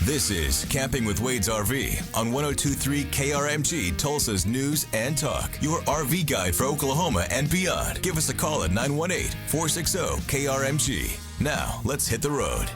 This is Camping with Wade's RV on 102.3 KRMG, Tulsa's News and Talk. Your RV guide for Oklahoma and beyond. Give us a call at 918-460-KRMG. Now, let's hit the road.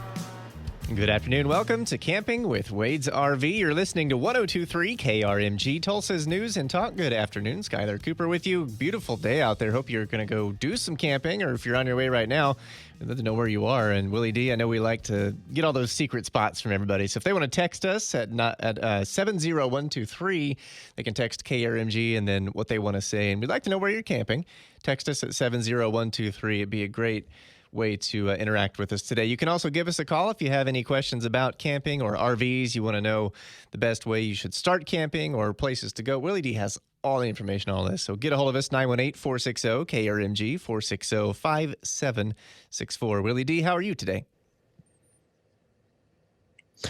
Good afternoon. Welcome to Camping with Wade's RV. You're listening to 102.3 KRMG, Tulsa's News and Talk. Good afternoon. Skyler Cooper with you. Beautiful day out there. Hope you're going to go do some camping, or if you're on your way right now, I'd love to know where you are. And Willy D, I know we like to get all those secret spots from everybody. So if they want to text us at 70123, they can text KRMG and then what they want to say. And we'd like to know where you're camping. Text us at 70123. It'd be a great way to interact with us today. You can also give us a call if you have any questions about camping or RVs. You want to know the best way you should start camping or places to go. Willy D has all the information on all this. So get a hold of us, 918-460-KRMG, 460-5764. Willy D, how are you today?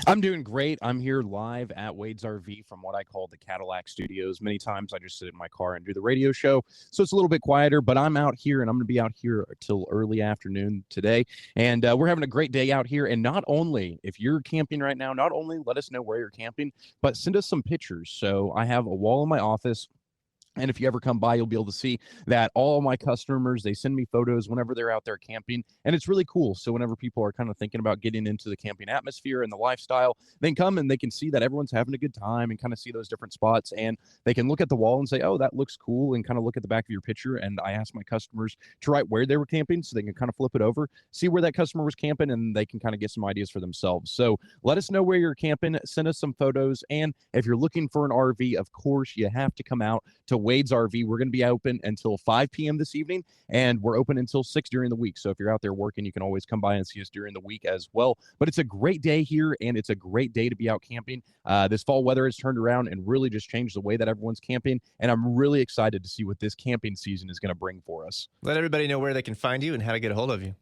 I'm doing great. I'm here live at Wade's RV from what I call the Cadillac Studios. Many times I just sit in my car and do the radio show, so it's a little bit quieter, but I'm out here, and I'm going to be out here till early afternoon today, and we're having a great day out here. And not only, if you're camping right now, not only let us know where you're camping, but send us some pictures. So I have a wall in my office, and if you ever come by, you'll be able to see that all my customers, they send me photos whenever they're out there camping, and it's really cool. So whenever people are kind of thinking about getting into the camping atmosphere and the lifestyle, they can come and they can see that everyone's having a good time and kind of see those different spots, and they can look at the wall and say, oh, that looks cool, and kind of look at the back of your picture. And I asked my customers to write where they were camping so they can kind of flip it over, see where that customer was camping, and they can kind of get some ideas for themselves. So let us know where you're camping, send us some photos, and if you're looking for an RV, of course, you have to come out to Wade's RV. We're going to be open until 5 p.m. this evening, and we're open until 6 during the week. So if you're out there working, you can always come by and see us during the week as well. But it's a great day here, and it's a great day to be out camping. This fall weather has turned around and really just changed the way that everyone's camping, and I'm really excited to see what this camping season is going to bring for us. Let everybody know where they can find you and how to get a hold of you.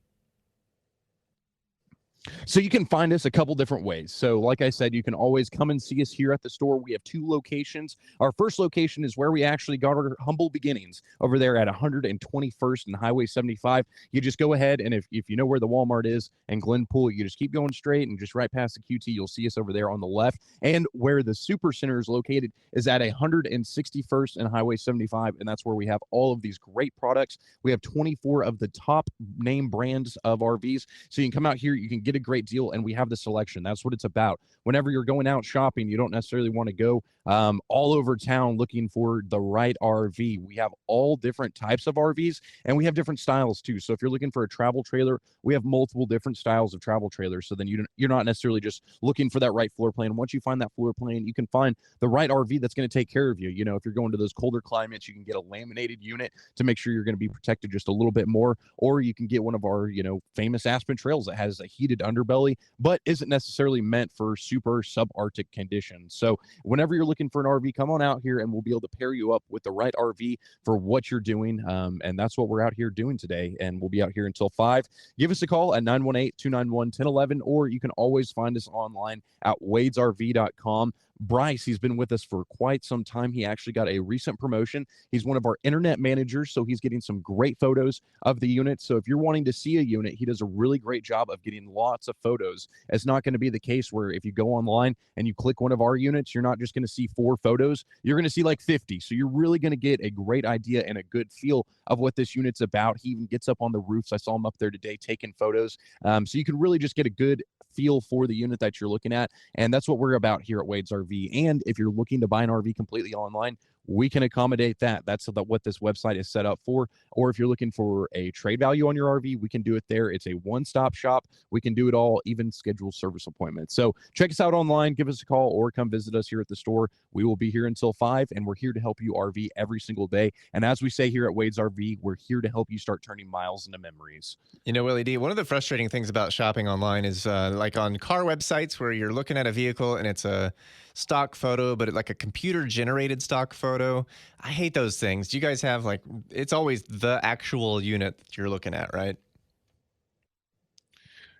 So you can find us a couple different ways. So like I said, you can always come and see us here at the store. We have 2 locations. Our first location is where we actually got our humble beginnings, over there at 121st and Highway 75. You just go ahead, and if you know where the Walmart is in Glenpool, you just keep going straight and just right past the QT. You'll see us over there on the left. And where the Super Center is located is at 161st and Highway 75, and that's where we have all of these great products. We have 24 of the top name brands of RVs. So you can come out here, you can get a great deal, and we have the selection. That's what it's about. Whenever you're going out shopping, you don't necessarily want to go all over town looking for the right RV. We have all different types of RVs, and we have different styles too. So if you're looking for a travel trailer, we have multiple different styles of travel trailers. So then you're not necessarily just looking for that right floor plan. Once you find that floor plan, you can find the right RV that's going to take care of you. You know, if you're going to those colder climates, you can get a laminated unit to make sure you're going to be protected just a little bit more, or you can get one of our, famous Aspen Trails that has a heated underbelly, but isn't necessarily meant for super subarctic conditions. So whenever you're looking for an RV, come on out here and we'll be able to pair you up with the right RV for what you're doing. And that's what we're out here doing today. And we'll be out here until 5. Give us a call at 918-291-1011, or you can always find us online at wadesrv.com. Bryce, he's been with us for quite some time. He actually got a recent promotion. He's one of our internet managers, so he's getting some great photos of the unit. So if you're wanting to see a unit, he does a really great job of getting lots of photos. It's not going to be the case where if you go online and you click one of our units, you're not just going to see 4 photos. You're going to see like 50. So you're really going to get a great idea and a good feel of what this unit's about. He even gets up on the roofs. I saw him up there today taking photos. So you can really just get a good feel for the unit that you're looking at. And that's what we're about here at Wade's RV. And if you're looking to buy an RV completely online, we can accommodate that. That's what this website is set up for. Or if you're looking for a trade value on your RV, we can do it there. It's a one-stop shop. We can do it all, even schedule service appointments. So check us out online, give us a call, or come visit us here at the store. We will be here until 5, and we're here to help you RV every single day. And as we say here at Wade's RV, we're here to help you start turning miles into memories. You know, Willy D, one of the frustrating things about shopping online is like on car websites where you're looking at a vehicle and it's a stock photo, but like a computer-generated stock photo. I hate those things. Do you guys have it's always the actual unit that you're looking at, right?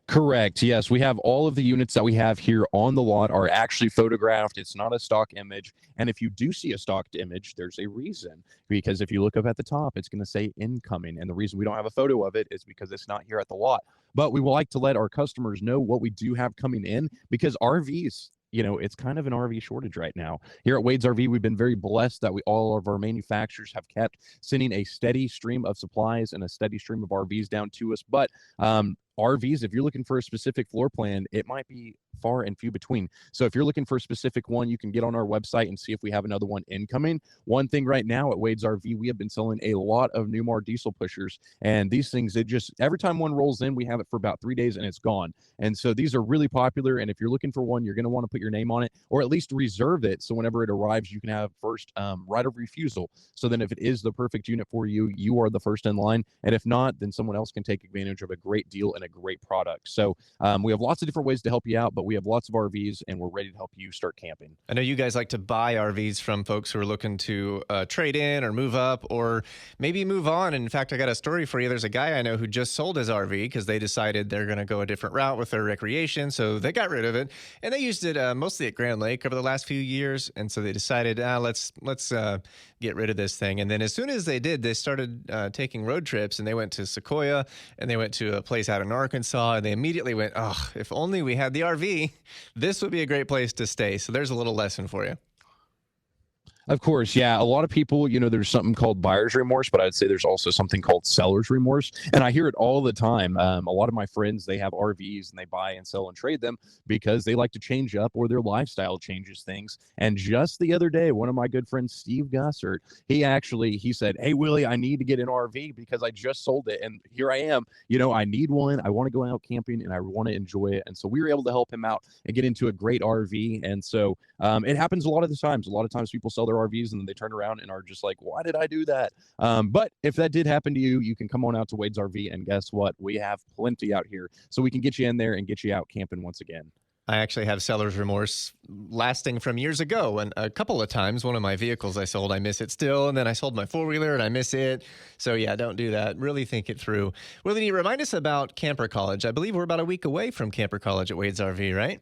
Correct. Yes, we have all of the units that we have here on the lot are actually photographed. It's not a stock image. And if you do see a stocked image, there's a reason. Because if you look up at the top, it's going to say incoming. And the reason we don't have a photo of it is because it's not here at the lot. But we would like to let our customers know what we do have coming in, because RVs, it's kind of an RV shortage right now. Here at Wade's RV, we've been very blessed that all of our manufacturers have kept sending a steady stream of supplies and a steady stream of RVs down to us. But RVs, if you're looking for a specific floor plan, it might be far and few between. So if you're looking for a specific one, you can get on our website and see if we have another one incoming. One thing right now at Wade's RV, we have been selling a lot of Newmar diesel pushers, and these things, every time one rolls in, we have it for about 3 days and it's gone. And so these are really popular, and if you're looking for one, you're going to want to put your name on it, or at least reserve it, so whenever it arrives, you can have first right of refusal. So then if it is the perfect unit for you, you are the first in line, and if not, then someone else can take advantage of a great deal and a great product. So we have lots of different ways to help you out, but we have lots of RVs, and we're ready to help you start camping. I know you guys like to buy RVs from folks who are looking to trade in or move up or maybe move on. And in fact, I got a story for you. There's a guy I know who just sold his RV because they decided they're going to go a different route with their recreation. So they got rid of it, and they used it mostly at Grand Lake over the last few years. And so they decided, let's get rid of this thing. And then as soon as they did, they started taking road trips, and they went to Sequoia, and they went to a place out in Arkansas, and they immediately went, oh, if only we had the RV, this would be a great place to stay. So there's a little lesson for you. Of course, yeah. A lot of people, there's something called buyer's remorse, but I'd say there's also something called seller's remorse. And I hear it all the time. A lot of my friends, they have RVs and they buy and sell and trade them because they like to change up, or their lifestyle changes things. And just the other day, one of my good friends, Steve Gussert, he said, hey, Willie, I need to get an RV because I just sold it. And here I am. I need one. I want to go out camping and I want to enjoy it. And so we were able to help him out and get into a great RV. And so it happens a lot of the times. A lot of times people sell their RVs and then they turn around and are just like, why did I do that? But if that did happen to you, you can come on out to Wade's RV, and guess what? We have plenty out here, so we can get you in there and get you out camping once again. I actually have seller's remorse lasting from years ago. And a couple of times, one of my vehicles I sold, I miss it still. And then I sold my four-wheeler and I miss it. So yeah, don't do that. Really think it through. Willie, remind us about Camper College. I believe we're about a week away from Camper College at Wade's RV, right?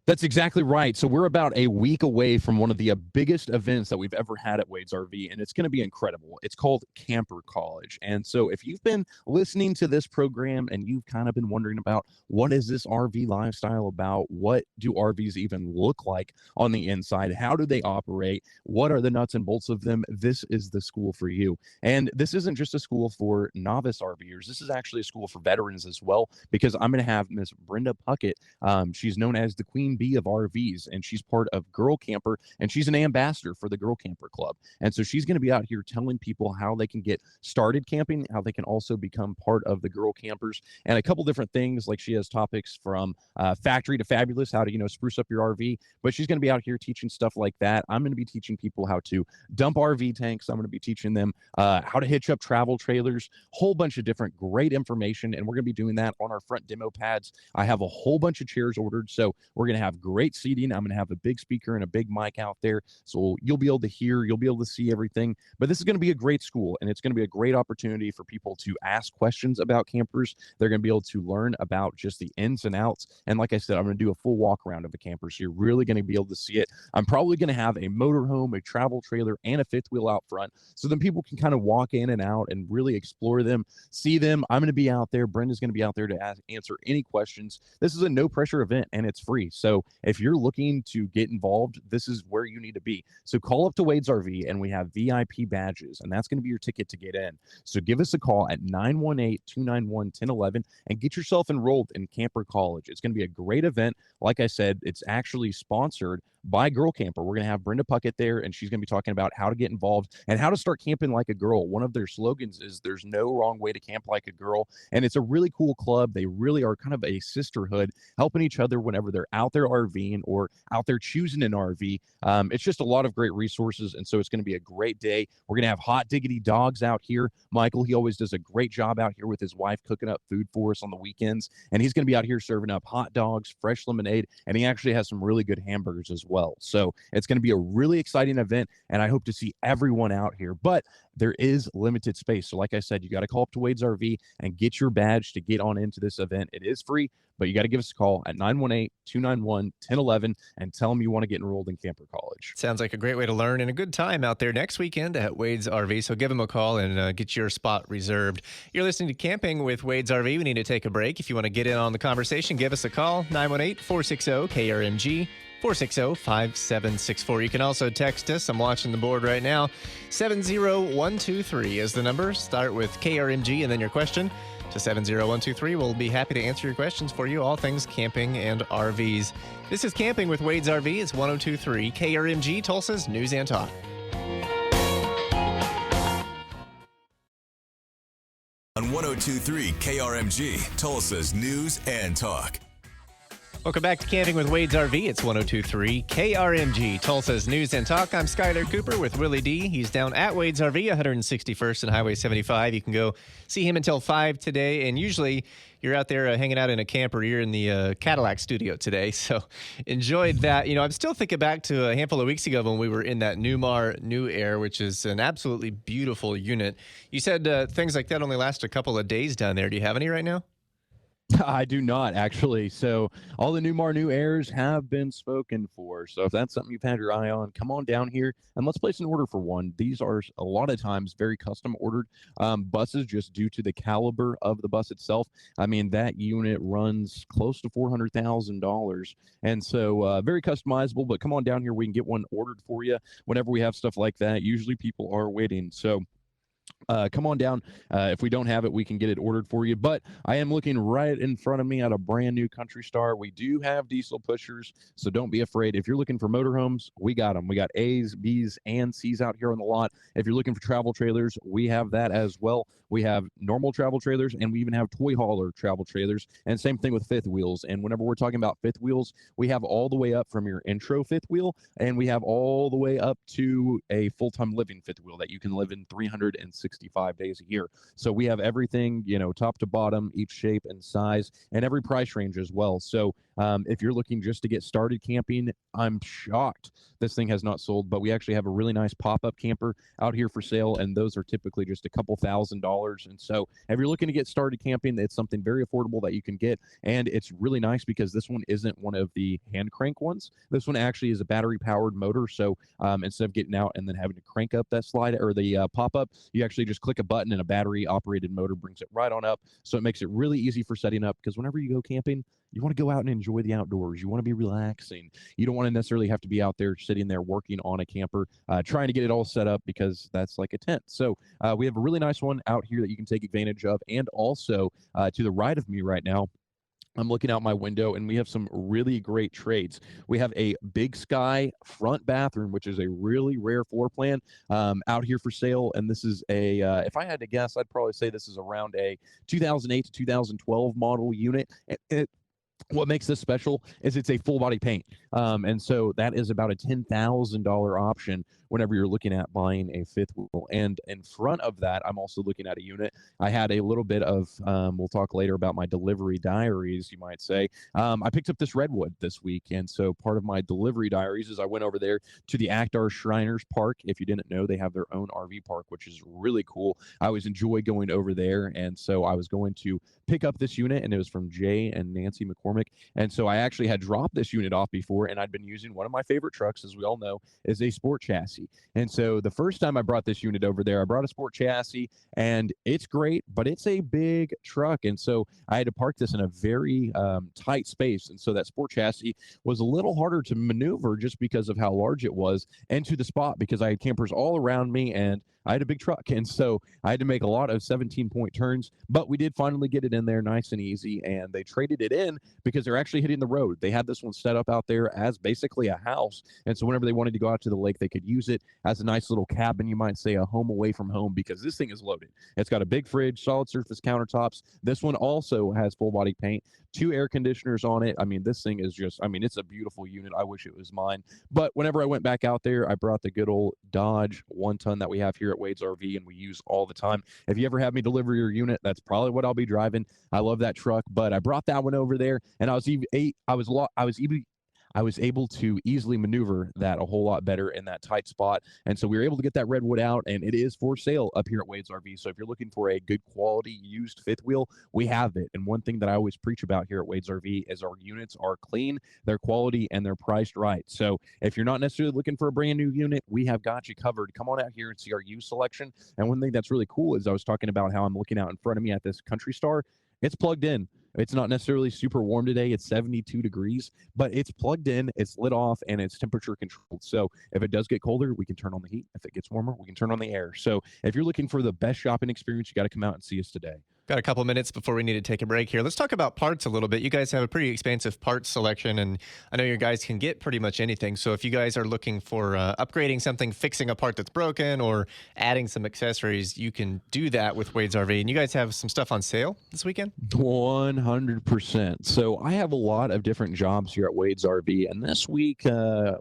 That's exactly right. So we're about a week away from one of the biggest events that we've ever had at Wade's RV, and it's going to be incredible. It's called Camper College. And so if you've been listening to this program and you've kind of been wondering about what is this RV lifestyle about, what do RVs even look like on the inside, how do they operate, what are the nuts and bolts of them, this is the school for you. And this isn't just a school for novice RVers. This is actually a school for veterans as well, because I'm going to have Miss Brenda Puckett. She's known as the Queen Bee of RVs, and she's part of Girl Camper, and she's an ambassador for the Girl Camper Club. And so she's going to be out here telling people how they can get started camping, how they can also become part of the Girl Campers, and a couple different things. Like, she has topics from factory to fabulous, how to spruce up your RV, but she's going to be out here teaching stuff like that. I'm going to be teaching people how to dump RV tanks. I'm going to be teaching them how to hitch up travel trailers, whole bunch of different great information, and we're going to be doing that on our front demo pads. I have a whole bunch of chairs ordered, so we're going to have great seating. I'm going to have a big speaker and a big mic out there, so you'll be able to hear, you'll be able to see everything. But this is going to be a great school, and it's going to be a great opportunity for people to ask questions about campers. They're going to be able to learn about just the ins and outs. And like I said, I'm going to do a full walk around of a camper, so you're really going to be able to see it. I'm probably going to have a motorhome, a travel trailer, and a fifth wheel out front, so then people can kind of walk in and out and really explore them, see them. I'm going to be out there. Brenda's going to be out there to answer any questions. This is a no pressure event, and it's free. So if you're looking to get involved, this is where you need to be. So call up to Wade's RV, and we have VIP badges, and that's going to be your ticket to get in. So give us a call at 918-291-1011 and get yourself enrolled in Camper College. It's going to be a great event. Like I said, it's actually sponsored by Girl Camper. We're going to have Brenda Puckett there, and she's going to be talking about how to get involved and how to start camping like a girl. One of their slogans is "There's no wrong way to camp like a girl," and it's a really cool club. They really are kind of a sisterhood, helping each other whenever they're out there RVing or out there choosing an RV. It's just a lot of great resources, and so it's going to be a great day. We're going to have Hot Diggity Dogs out here. Michael, he always does a great job out here with his wife cooking up food for us on the weekends, and he's going to be out here serving up hot dogs, fresh lemonade, and he actually has some really good hamburgers as well. well. So it's going to be a really exciting event, and I hope to see everyone out here. But there is limited space. So like I said, you got to call up to Wade's RV and get your badge to get on into this event. It is free, but you got to give us a call at 918-291-1011 and tell them you want to get enrolled in Camper College. Sounds like a great way to learn and a good time out there next weekend at Wade's RV. So give them a call and get your spot reserved. You're listening to Camping with Wade's RV. We need to take a break. If you want to get in on the conversation, give us a call, 918-460-KRMG. 460-5764. You can also text us. I'm watching the board right now. 70123 is the number. Start with KRMG and then your question to 70123. We'll be happy to answer your questions for you, all things camping and RVs. This is Camping with Wade's RV. It's 1023 KRMG, Tulsa's News and Talk. On 1023 KRMG, Tulsa's News and Talk. Welcome back to Camping with Wade's RV. It's 1023 KRMG, Tulsa's News and Talk. I'm Skyler Cooper with Willy D. He's down at Wade's RV, 161st and Highway 75. You can go see him until 5 today. And usually you're out there hanging out in a camper. You're in the Cadillac studio today. So enjoyed that. You know, I'm still thinking back to a handful of weeks ago when we were in that Newmar New Air, which is an absolutely beautiful unit. You said things like that only last a couple of days down there. Do you have any right now? I do not, actually. So all the Newmar New Airs have been spoken for. So if that's something you've had your eye on, come on down here and let's place an order for one. These are a lot of times very custom ordered buses just due to the caliber of the bus itself. I mean, that unit runs close to $400,000. And so very customizable, but come on down here. We can get one ordered for you whenever we have stuff like that. Usually people are waiting. So come on down. If we don't have it, we can get it ordered for you. But I am looking right in front of me at a brand new Country Star. We do have diesel pushers, so don't be afraid. If you're looking for motorhomes, we got them. We got A's, B's, and C's out here on the lot. If you're looking for travel trailers, we have that as well. We have normal travel trailers, and we even have toy hauler travel trailers, and same thing with fifth wheels. And whenever we're talking about fifth wheels, we have all the way up from your intro fifth wheel, and we have all the way up to a full-time living fifth wheel that you can live in 365 days a year. So we have everything, you know, top to bottom, each shape and size, and every price range as well. So if you're looking just to get started camping, I'm shocked this thing has not sold, but we actually have a really nice pop-up camper out here for sale, and those are typically just a couple $1,000s. And so if you're looking to get started camping, it's something very affordable that you can get, and it's really nice because this one isn't one of the hand crank ones. This one actually is a battery-powered motor, so instead of getting out and then having to crank up that slide or the pop-up, you actually just click a button and a battery-operated motor brings it right on up, so it makes it really easy for setting up, because whenever you go camping, you want to go out and enjoy the outdoors. You want to be relaxing. You don't want to necessarily have to be out there sitting there working on a camper, trying to get it all set up, because that's like a tent. So we have a really nice one out here that you can take advantage of. And also to the right of me right now, I'm looking out my window, and we have some really great trades. We have a Big Sky front bathroom, which is a really rare floor plan out here for sale. And this is a, if I had to guess, I'd probably say this is around a 2008 to 2012 model unit. What makes this special is it's a full body paint. And so that is about a $10,000 option whenever you're looking at buying a fifth wheel. And in front of that, I'm also looking at a unit. I had a little bit of, we'll talk later about my delivery diaries, you might say. I picked up this redwood this week. And so part of my delivery diaries is I went over there to the Actar Shriners Park. If you didn't know, they have their own RV park, which is really cool. I always enjoy going over there. And so I was going to pick up this unit, and it was from Jay and Nancy McCormick. And so I actually had dropped this unit off before, and I'd been using one of my favorite trucks, as we all know, is a sport chassis. And so the first time I brought this unit over there, I brought a sport chassis, and it's great, but it's a big truck. And so I had to park this in a very tight space. And so that sport chassis was a little harder to maneuver just because of how large it was, and to the spot, because I had campers all around me, and I had a big truck. And so I had to make a lot of 17-point turns, but we did finally get it in there nice and easy. And they traded it in because they're actually hitting the road. They had this one set up out there as basically a house. And so whenever they wanted to go out to the lake, they could use it as a nice little cabin, you might say, a home away from home, because this thing is loaded. It's got a big fridge, solid surface countertops. This one also has full body paint, 2 air conditioners on it. I mean, this thing is just, I mean, it's a beautiful unit. I wish it was mine. But whenever I went back out there, I brought the good old Dodge 1-ton that we have here at Wade's RV, and we use all the time. If you ever have me deliver your unit, that's probably what I'll be driving. I love that truck, but I brought that one over there, and I I was able to easily maneuver that a whole lot better in that tight spot. And so we were able to get that redwood out, and it is for sale up here at Wade's RV. So if you're looking for a good quality used fifth wheel, we have it. And one thing that I always preach about here at Wade's RV is our units are clean, they're quality, and they're priced right. So if you're not necessarily looking for a brand new unit, we have got you covered. Come on out here and see our used selection. And one thing that's really cool is I was talking about how I'm looking out in front of me at this Country Star. It's plugged in. It's not necessarily super warm today. It's 72 degrees, but it's plugged in, it's lit off, and it's temperature controlled. So if it does get colder, we can turn on the heat. If it gets warmer, we can turn on the air. So if you're looking for the best shopping experience, you got to come out and see us today. Got a couple minutes before we need to take a break here. Let's talk about parts a little bit. You guys have a pretty expansive parts selection, and I know your guys can get pretty much anything. So if you guys are looking for upgrading something, fixing a part that's broken, or adding some accessories, you can do that with Wade's RV. And you guys have some stuff on sale this weekend? 100%. So I have a lot of different jobs here at Wade's RV, and this week,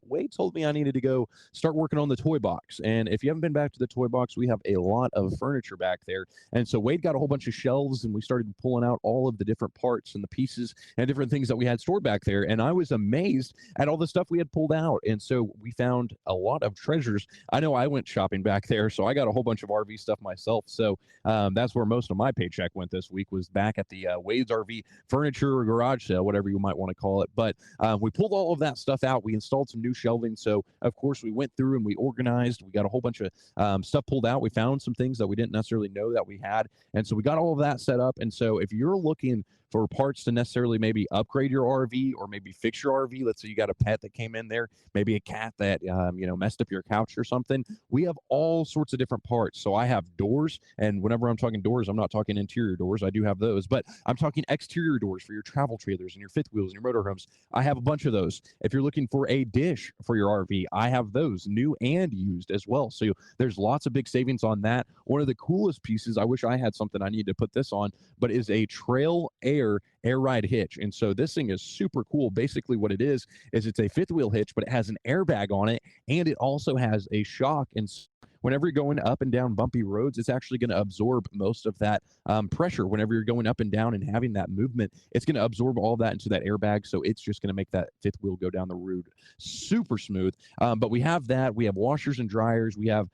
Wade told me I needed to go start working on the toy box. And if you haven't been back to the toy box, we have a lot of furniture back there. And so Wade got a whole bunch of shelves, and we started pulling out all of the different parts and the pieces and different things that we had stored back there. And I was amazed at all the stuff we had pulled out. And so we found a lot of treasures. I know I went shopping back there, so I got a whole bunch of RV stuff myself. So that's where most of my paycheck went this week, was back at the Wade's RV furniture or garage sale, whatever you might want to call it. But we pulled all of that stuff out. We installed some new shelving. So of course we went through and we organized. We got a whole bunch of stuff pulled out. We found some things that we didn't necessarily know that we had. And so we got all of that set up. And so if you're looking for parts to necessarily maybe upgrade your RV or maybe fix your RV, let's say you got a pet that came in there, maybe a cat that messed up your couch or something, we have all sorts of different parts. So I have doors, and whenever I'm talking doors, I'm not talking interior doors. I do have those, but I'm talking exterior doors for your travel trailers and your fifth wheels and your motorhomes. I have a bunch of those. If you're looking for a dish for your RV, I have those, new and used as well. So there's lots of big savings on that. One of the coolest pieces, I wish I had something, I need to put this on, but is a Trail Air ride hitch. And so this thing is super cool. Basically what it is it's a fifth wheel hitch, but it has an airbag on it, and it also has a shock. And whenever you're going up and down bumpy roads, it's actually going to absorb most of that pressure. Whenever you're going up and down and having that movement, it's going to absorb all that into that airbag. So it's just going to make that fifth wheel go down the road super smooth. But we have that. We have washers and dryers. We have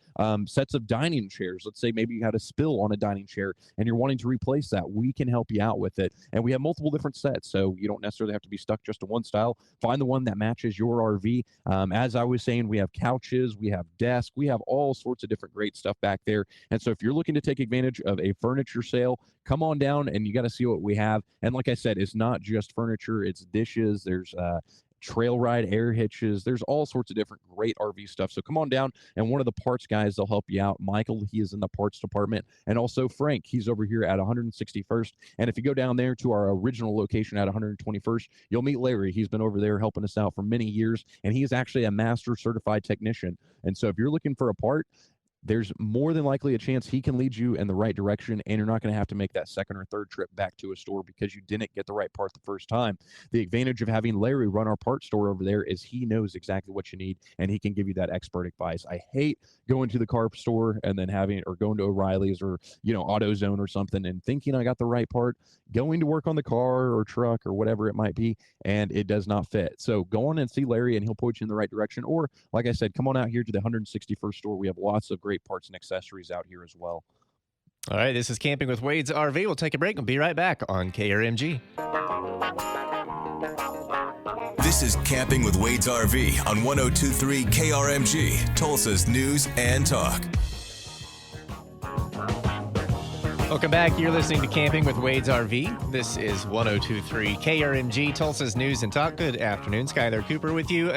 sets of dining chairs. Let's say maybe you had a spill on a dining chair and you're wanting to replace that. We can help you out with it. And we have multiple different sets, so you don't necessarily have to be stuck just to one style. Find the one that matches your RV. As I was saying, we have couches, we have desks, we have all sorts of different great stuff back there. And so if you're looking to take advantage of a furniture sale, come on down and you got to see what we have. And like I said, it's not just furniture, it's dishes, there's trail ride air hitches, there's all sorts of different great RV stuff. So come on down, and one of the parts guys, they'll help you out. Michael, he is in the parts department, and also Frank, he's over here at 161st. And if you go down there to our original location at 121st, you'll meet Larry. He's been over there helping us out for many years, and he is actually a master certified technician. And so if you're looking for a part, there's more than likely a chance he can lead you in the right direction, and you're not going to have to make that second or third trip back to a store because you didn't get the right part the first time. The advantage of having Larry run our parts store over there is he knows exactly what you need, and he can give you that expert advice. I hate going to the car store and then going to O'Reilly's or, AutoZone or something and thinking I got the right part, going to work on the car or truck or whatever it might be, and it does not fit. So go on and see Larry, and he'll point you in the right direction. Or, like I said, come on out here to the 161st store. We have lots of great parts and accessories out here as well. All right, this is Camping with Wade's RV. We'll take a break and be right back on KRMG. This is Camping with Wade's RV on 102.3 KRMG, Tulsa's News and Talk. Welcome back. You're listening to Camping with Wade's RV. This is 102.3 KRMG, Tulsa's News and Talk. Good afternoon. Skyler Cooper with you.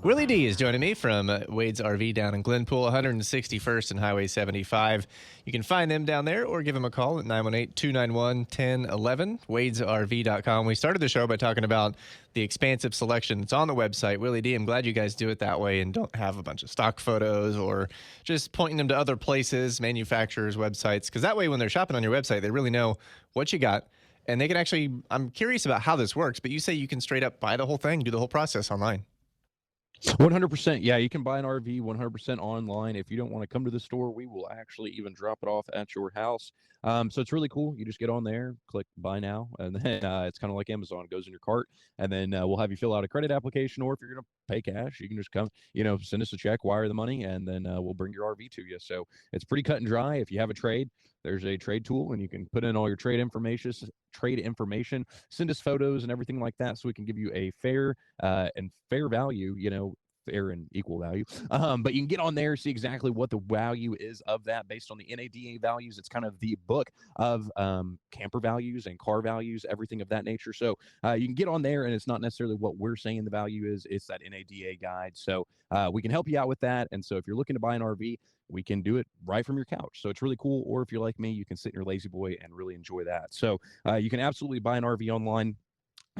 Willy D is joining me from Wade's RV down in Glenpool, 161st and Highway 75. You can find them down there or give them a call at 918-291-1011, wadesrv.com. We started the show by talking about the expansive selection that's on the website. Willy D, I'm glad you guys do it that way and don't have a bunch of stock photos or just pointing them to other places, manufacturers' websites, because that way when they're shopping on your website, they really know what you got. And they can actually, I'm curious about how this works, but you say you can straight up buy the whole thing, do the whole process online. 100%. Yeah, you can buy an RV 100% online. If you don't want to come to the store, we will actually even drop it off at your house. So it's really cool. You just get on there, click buy now, and then it's kind of like Amazon. It goes in your cart, and then we'll have you fill out a credit application. Or if you're going to pay cash, you can just come, send us a check, wire the money, and then we'll bring your RV to you. So it's pretty cut and dry. If you have a trade, there's a trade tool, and you can put in all your trade information, send us photos and everything like that, so we can give you a fair and fair value, fair and equal value. But you can get on there, see exactly what the value is of that based on the NADA values. It's kind of the book of camper values and car values, everything of that nature. So you can get on there, and it's not necessarily what we're saying the value is, it's that NADA guide. So we can help you out with that. And so if you're looking to buy an RV, we can do it right from your couch. So it's really cool. Or if you're like me, you can sit in your lazy boy and really enjoy that. So you can absolutely buy an RV online.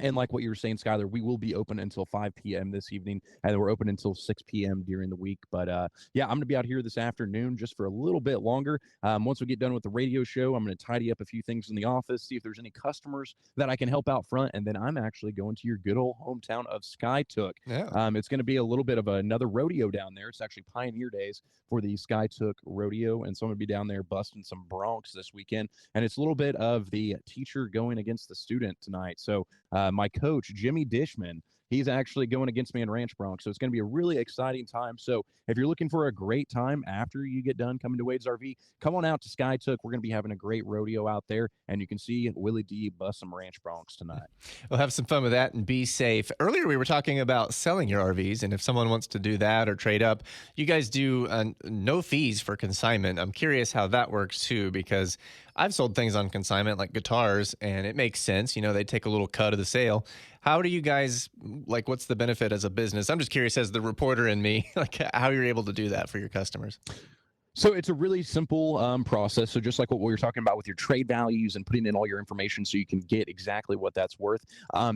And like what you were saying, Skyler, we will be open until 5 p.m. this evening, and we're open until 6 p.m. during the week. But yeah, I'm going to be out here this afternoon just for a little bit longer. Once we get done with the radio show, I'm going to tidy up a few things in the office, see if there's any customers that I can help out front, and then I'm actually going to your good old hometown of Skytook. Yeah. It's going to be a little bit of another rodeo down there. It's actually Pioneer Days for the Skytook Rodeo, and so I'm going to be down there busting some broncs this weekend. And it's a little bit of the teacher going against the student tonight. So my coach, Jimmy Dishman, he's actually going against me in Ranch Bronx. So it's going to be a really exciting time. So if you're looking for a great time after you get done coming to Wade's RV, come on out to Skytook. We're going to be having a great rodeo out there, and you can see Willy D bust some Ranch Bronx tonight. We'll have some fun with that and be safe. Earlier, we were talking about selling your RVs, and if someone wants to do that or trade up, you guys do no fees for consignment. I'm curious how that works too, because I've sold things on consignment like guitars, and it makes sense. They take a little cut of the sale. How do you guys, what's the benefit as a business? I'm just curious, as the reporter in me, how you're able to do that for your customers. So it's a really simple process. So just like what we were talking about with your trade values and putting in all your information so you can get exactly what that's worth,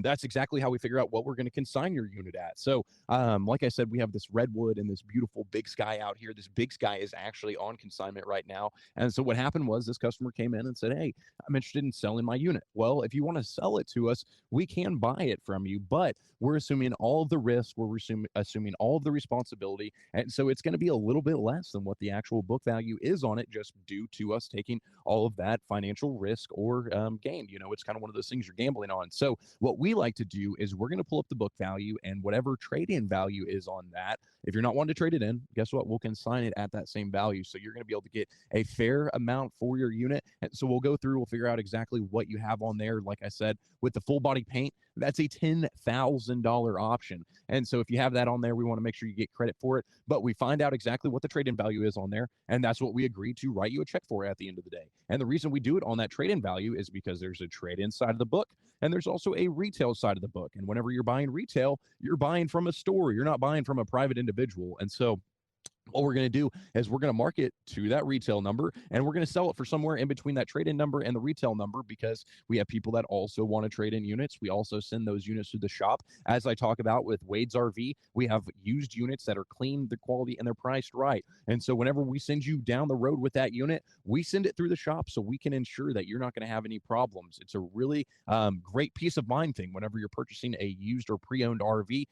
that's exactly how we figure out what we're going to consign your unit at. So like I said, we have this redwood and this beautiful Big Sky out here. This Big Sky is actually on consignment right now. And so what happened was this customer came in and said, hey, I'm interested in selling my unit. Well, if you want to sell it to us, we can buy it from you, but we're assuming all of the risk. We're assuming all of the responsibility. And so it's going to be a little bit less than what the actual book value is on it, just due to us taking all of that financial risk or gain. It's kind of one of those things you're gambling on. So what we like to do is we're going to pull up the book value, and whatever trade-in value is on that, if you're not wanting to trade it in, guess what? We'll consign it at that same value. So you're going to be able to get a fair amount for your unit. And so we'll go through, we'll figure out exactly what you have on there. Like I said, with the full body paint, that's a $10,000 option. And so if you have that on there, we want to make sure you get credit for it. But we find out exactly what the trade-in value is on there, and that's what we agree to write you a check for at the end of the day. And the reason we do it on that trade-in value is because there's a trade-in side of the book, and there's also a retail side of the book. And whenever you're buying retail, you're buying from a store. You're not buying from a private individual. And so what we're going to do is we're going to market to that retail number, and we're going to sell it for somewhere in between that trade-in number and the retail number, because we have people that also want to trade in units. We also send those units to the shop. As I talk about with Wade's RV, we have used units that are clean, they're quality, and they're priced right. And so whenever we send you down the road with that unit, we send it through the shop so we can ensure that you're not going to have any problems. It's a really great peace of mind thing whenever you're purchasing a used or pre-owned RV.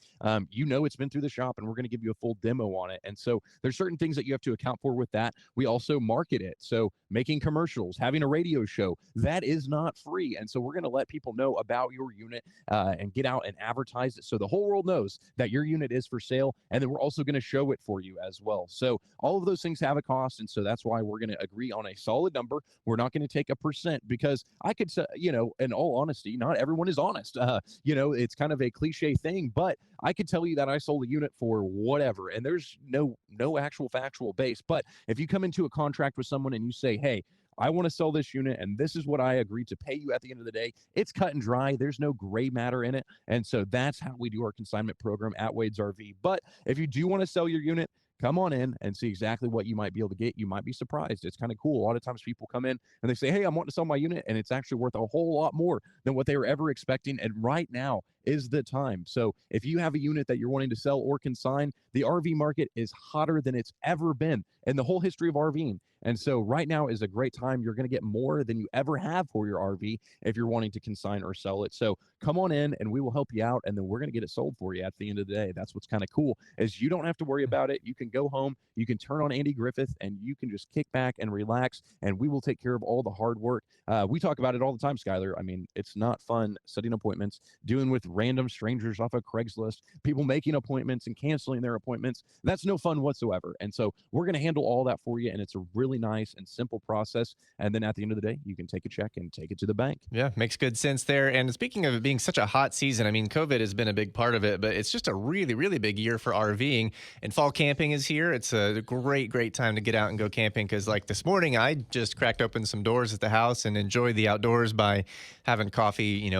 It's been through the shop, and we're going to give you a full demo on it. And so there's certain things that you have to account for with that. We also market it. So making commercials, having a radio show, that is not free. And so we're going to let people know about your unit and get out and advertise it so the whole world knows that your unit is for sale. And then we're also going to show it for you as well. So all of those things have a cost. And so that's why we're going to agree on a solid number. We're not going to take a percent, because I could say, in all honesty, not everyone is honest. It's kind of a cliche thing, but I could tell you that I sold a unit for whatever, and there's no actual factual base. But if you come into a contract with someone and you say, hey, I want to sell this unit, and this is what I agree to pay you at the end of the day, it's cut and dry. There's no gray matter in it. And so that's how we do our consignment program at Wade's RV. But if you do want to sell your unit, come on in and see exactly what you might be able to get. You might be surprised. It's kind of cool. A lot of times people come in and they say, hey, I'm wanting to sell my unit, and it's actually worth a whole lot more than what they were ever expecting. And right now, is the time. So if you have a unit that you're wanting to sell or consign, the RV market is hotter than it's ever been in the whole history of RVing. And so right now is a great time. You're going to get more than you ever have for your RV if you're wanting to consign or sell it. So come on in and we will help you out, and then we're going to get it sold for you at the end of the day. That's what's kind of cool, is you don't have to worry about it. You can go home, you can turn on Andy Griffith, and you can just kick back and relax, and we will take care of all the hard work. We talk about it all the time, Skyler. I mean, it's not fun setting appointments, dealing with random strangers off of Craigslist, people making appointments and canceling their appointments. That's no fun whatsoever. And so we're going to handle all that for you, and it's a really nice and simple process. And then at the end of the day, you can take a check and take it to the bank. Yeah, makes good sense there. And speaking of it being such a hot season, I mean, COVID has been a big part of it, but it's just a really, really big year for RVing. And fall camping is here. It's a great, great time to get out and go camping, because like this morning, I just cracked open some doors at the house and enjoyed the outdoors by having coffee,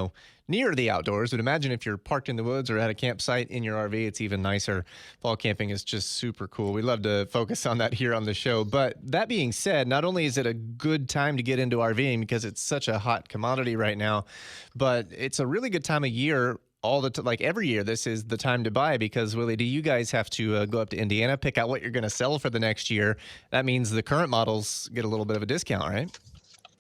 near the outdoors. But imagine if you're parked in the woods or at a campsite in your RV, it's even nicer. Fall camping is just super cool. We love to focus on that here on the show. But that being said, not only is it a good time to get into RVing because it's such a hot commodity right now, but it's a really good time of year. Like every year, this is the time to buy, because Willie D, you guys have to go up to Indiana, pick out what you're going to sell for the next year. That means the current models get a little bit of a discount, right?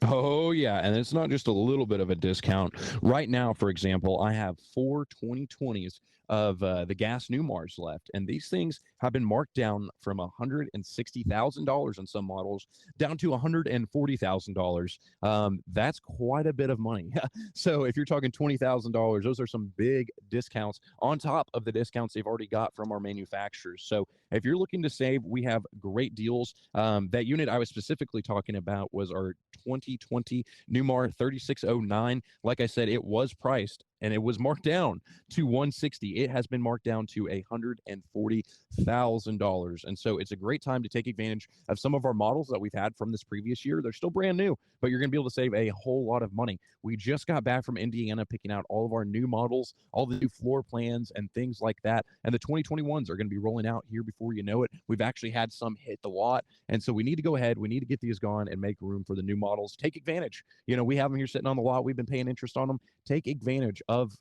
Oh, yeah. And it's not just a little bit of a discount. Right now, for example, I have 4 2020s of the gas Newmars left. And these things have been marked down from $160,000 in some models down to $140,000. That's quite a bit of money. So if you're talking $20,000, those are some big discounts on top of the discounts they've already got from our manufacturers. So if you're looking to save, we have great deals. That unit I was specifically talking about was our 2020 Newmar 3609. Like I said, it was priced and it was marked down to $160,000. It has been marked down to $140,000. And so it's a great time to take advantage of some of our models that we've had from this previous year. They're still brand new, but you're going to be able to save a whole lot of money. We just got back from Indiana picking out all of our new models, all the new floor plans and things like that. And the 2021s are going to be rolling out here before you know it. We've actually had some hit the lot. And so we need to go ahead. We need to get these gone and make room for the new models. Take advantage. We have them here sitting on the lot. We've been paying interest on them. Take advantage of,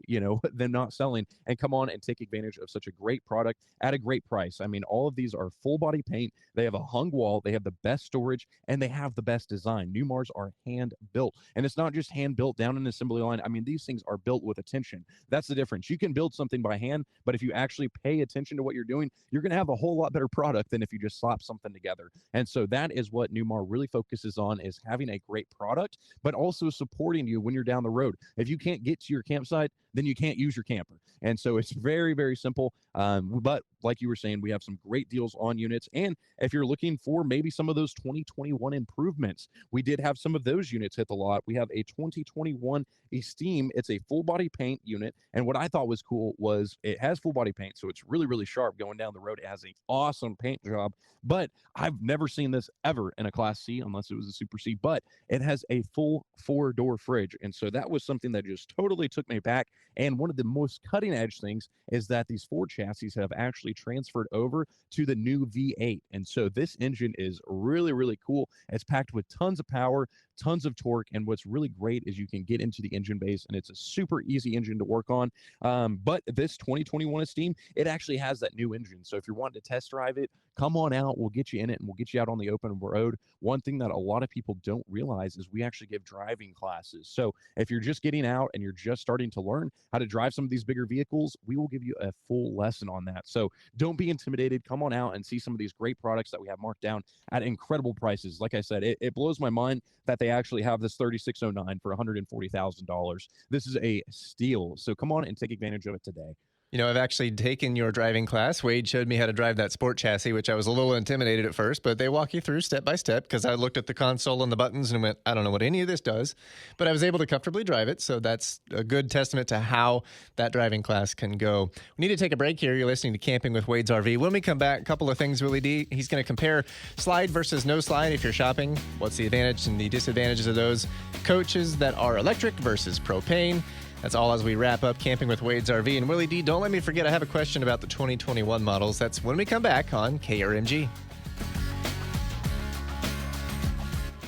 them not selling, and come on and take advantage of such a great product at a great price. I mean, all of these are full body paint. They have a hung wall. They have the best storage, and they have the best design. Newmars are hand built, and it's not just hand built down an assembly line. I mean, these things are built with attention. That's the difference. You can build something by hand, but if you actually pay attention to what you're doing, you're going to have a whole lot better product than if you just slap something together. And so that is what Newmar really focuses on, is having a great product, but also supporting you when you're down the road. If you can't get to your campsite, then you can't use your camper. And so it's very, very simple. But like you were saying, we have some great deals on units. And if you're looking for maybe some of those 2021 improvements, we did have some of those units hit the lot. We have a 2021 Esteem. It's a full body paint unit. And what I thought was cool was it has full body paint. So it's really, really sharp going down the road. It has an awesome paint job, but I've never seen this ever in a Class C unless it was a Super C, but it has a full 4-door fridge. And so that was something that just totally took me back. And one of the most cutting edge things is that these Ford chassis have actually transferred over to the new V8. And so this engine is really, really cool. It's packed with tons of power, tons of torque. And what's really great is you can get into the engine base, and it's a super easy engine to work on. But this 2021 Esteem, it actually has that new engine. So if you're wanting to test drive it, come on out. We'll get you in it, and we'll get you out on the open road. One thing that a lot of people don't realize is we actually give driving classes. So if you're just getting out and you're just starting to learn how to drive some of these bigger vehicles, we will give you a full lesson on that. So don't be intimidated. Come on out and see some of these great products that we have marked down at incredible prices. Like I said, it blows my mind that they actually have this 3609 for $140,000. This is a steal. So come on and take advantage of it today. I've actually taken your driving class. Wade showed me how to drive that sport chassis, which I was a little intimidated at first, but they walk you through step by step, because I looked at the console and the buttons and went, I don't know what any of this does, but I was able to comfortably drive it. So that's a good testament to how that driving class can go. We need to take a break here. You're listening to Camping with Wade's RV. When we come back, a couple of things, Willie D. He's going to compare slide versus no slide if you're shopping. What's the advantage and the disadvantages of those? Coaches that are electric versus propane. That's all as we wrap up Camping with Wade's RV. And Willie D, don't let me forget, I have a question about the 2021 models. That's when we come back on KRMG.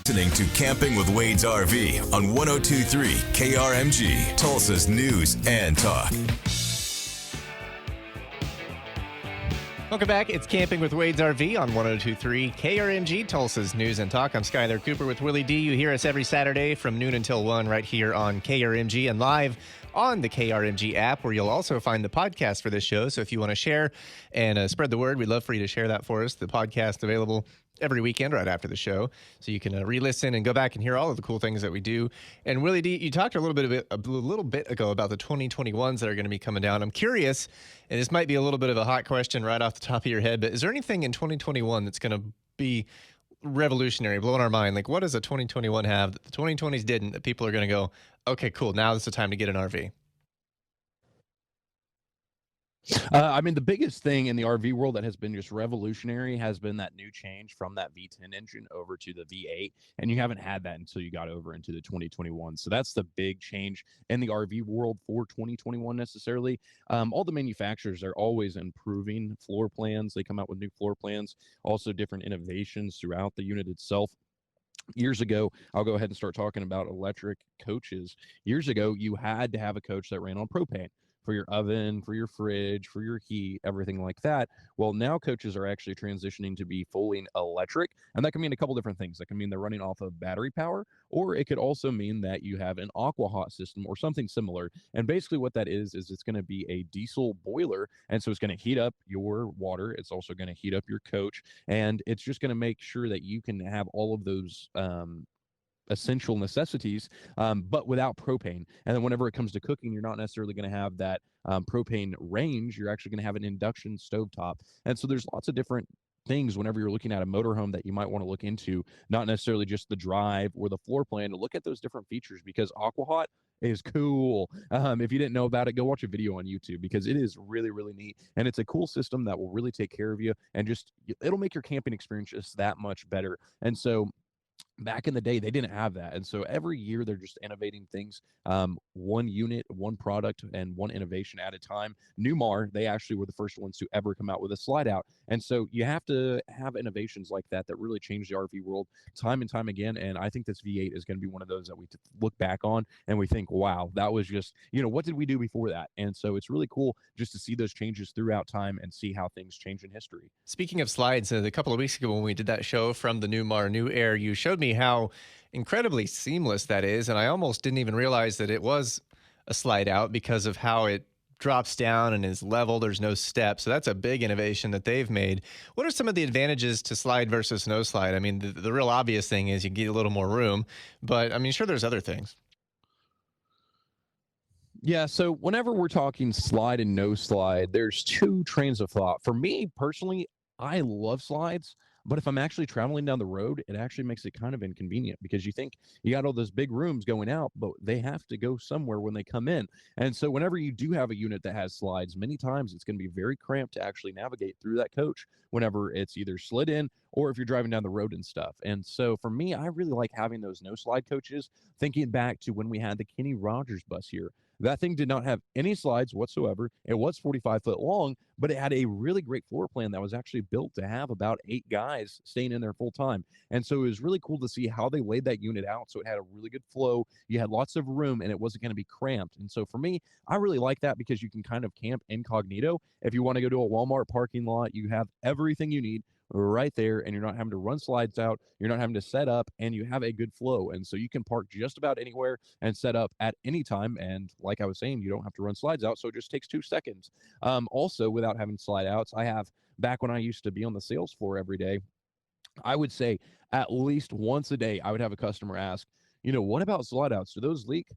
listening to Camping with Wade's RV on 102.3 KRMG, Tulsa's News and Talk. Welcome back. It's Camping with Wade's RV on 102.3 KRMG, Tulsa's News and Talk. I'm Skyler Cooper with Willy D. You hear us every Saturday from noon until 1 right here on KRMG and live on the KRMG app, where you'll also find the podcast for this show. So if you want to share and spread the word, we'd love for you to share that for us. The podcast available every weekend right after the show, so you can re-listen and go back and hear all of the cool things that we do. And Willy D, you talked a little bit ago about the 2021s that are going to be coming down. I'm curious, and this might be a little bit of a hot question right off the top of your head, but is there anything in 2021 that's going to be revolutionary, blowing our mind? Like, what does a 2021 have that the 2020s didn't, that people are going to go, okay, cool, now is the time to get an RV? I mean, the biggest thing in the RV world that has been just revolutionary has been that new change from that V10 engine over to the V8. And you haven't had that until you got over into the 2021. So that's the big change in the RV world for 2021 necessarily. All the manufacturers are always improving floor plans. They come out with new floor plans, also different innovations throughout the unit itself. Years ago, I'll go ahead and start talking about electric coaches. Years ago, you had to have a coach that ran on propane for your oven, for your fridge, for your heat, everything like that. Well, now coaches are actually transitioning to be fully electric, and that can mean a couple different things. That can mean they're running off of battery power, or it could also mean that you have an aqua hot system or something similar. And basically what that is it's going to be a diesel boiler, and so it's going to heat up your water. It's also going to heat up your coach, and it's just going to make sure that you can have all of those essential necessities, but without propane. And then whenever it comes to cooking, you're not necessarily going to have that propane range. You're actually going to have an induction stovetop. And so there's lots of different things whenever you're looking at a motorhome that you might want to look into, not necessarily just the drive or the floor plan, to look at those different features, because AquaHot is cool. If you didn't know about it, go watch a video on YouTube, because it is really, really neat. And it's a cool system that will really take care of you, and just, it'll make your camping experience just that much better. And so back in the day, they didn't have that. And so every year they're just innovating things, one unit, one product, and one innovation at a time. Newmar, they actually were the first ones to ever come out with a slide out. And so you have to have innovations like that that really change the RV world time and time again. And I think this V8 is going to be one of those that we look back on and we think, wow, that was just, what did we do before that? And so it's really cool just to see those changes throughout time and see how things change in history. Speaking of slides, a couple of weeks ago when we did that show from the Newmar New Air, you showed me how incredibly seamless that is, and I almost didn't even realize that it was a slide out because of how it drops down and is level. There's no step, so that's a big innovation that they've made. What are some of the advantages to slide versus no slide? I mean, the real obvious thing is you get a little more room, but I mean, sure, there's other things. Yeah, so whenever we're talking slide and no slide, there's two trains of thought. For me personally, I love slides, but if I'm actually traveling down the road, it actually makes it kind of inconvenient, because you think you got all those big rooms going out, but they have to go somewhere when they come in. And so whenever you do have a unit that has slides, many times it's going to be very cramped to actually navigate through that coach whenever it's either slid in or if you're driving down the road and stuff. And so for me, I really like having those no slide coaches. Thinking back to when we had the Kenny Rogers bus here, that thing did not have any slides whatsoever. It was 45 foot long, but it had a really great floor plan that was actually built to have about 8 guys staying in there full time. And so it was really cool to see how they laid that unit out. So it had a really good flow. You had lots of room and it wasn't going to be cramped. And so for me, I really like that, because you can kind of camp incognito. If you want to go to a Walmart parking lot, you have everything you need right there, and you're not having to run slides out, you're not having to set up, and you have a good flow. And so you can park just about anywhere and set up at any time. And like I was saying, you don't have to run slides out, so it just takes 2 seconds. Also, without having slide outs, I have, back when I used to be on the sales floor every day, I would say at least once a day, I would have a customer ask, what about slide outs? Do those leak?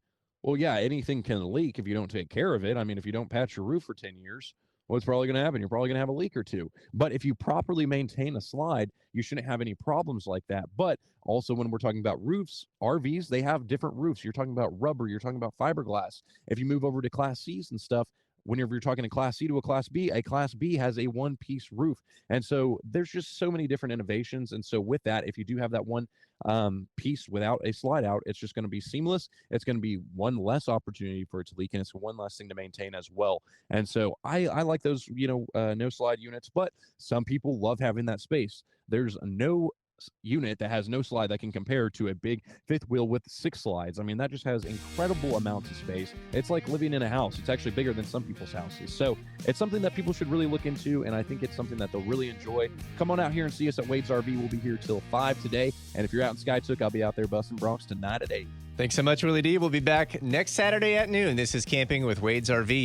Well, yeah, anything can leak if you don't take care of it. I mean, if you don't patch your roof for 10 years, what's probably going to happen? You're probably going to have a leak or two. But if you properly maintain a slide, you shouldn't have any problems like that. But also, when we're talking about roofs, RVs, they have different roofs. You're talking about rubber, you're talking about fiberglass. If you move over to Class C's and stuff, whenever you're talking a Class C to a Class B has a one-piece roof. And so there's just so many different innovations. And so with that, if you do have that one piece without a slide out, it's just going to be seamless. It's going to be one less opportunity for it to leak, and it's one less thing to maintain as well. And so I like those, no slide units, but some people love having that space. There's no unit that has no slide that can compare to a big fifth wheel with 6 slides. I mean, that just has incredible amounts of space. It's like living in a house. It's actually bigger than some people's houses. So it's something that people should really look into, and I think it's something that they'll really enjoy. Come on out here and see us at Wade's RV. We'll be here till 5 today. And if you're out in Skytook, I'll be out there busting broncs tonight at 8. Thanks so much, Willy D. We'll be back next Saturday at noon. This is Camping with Wade's RV.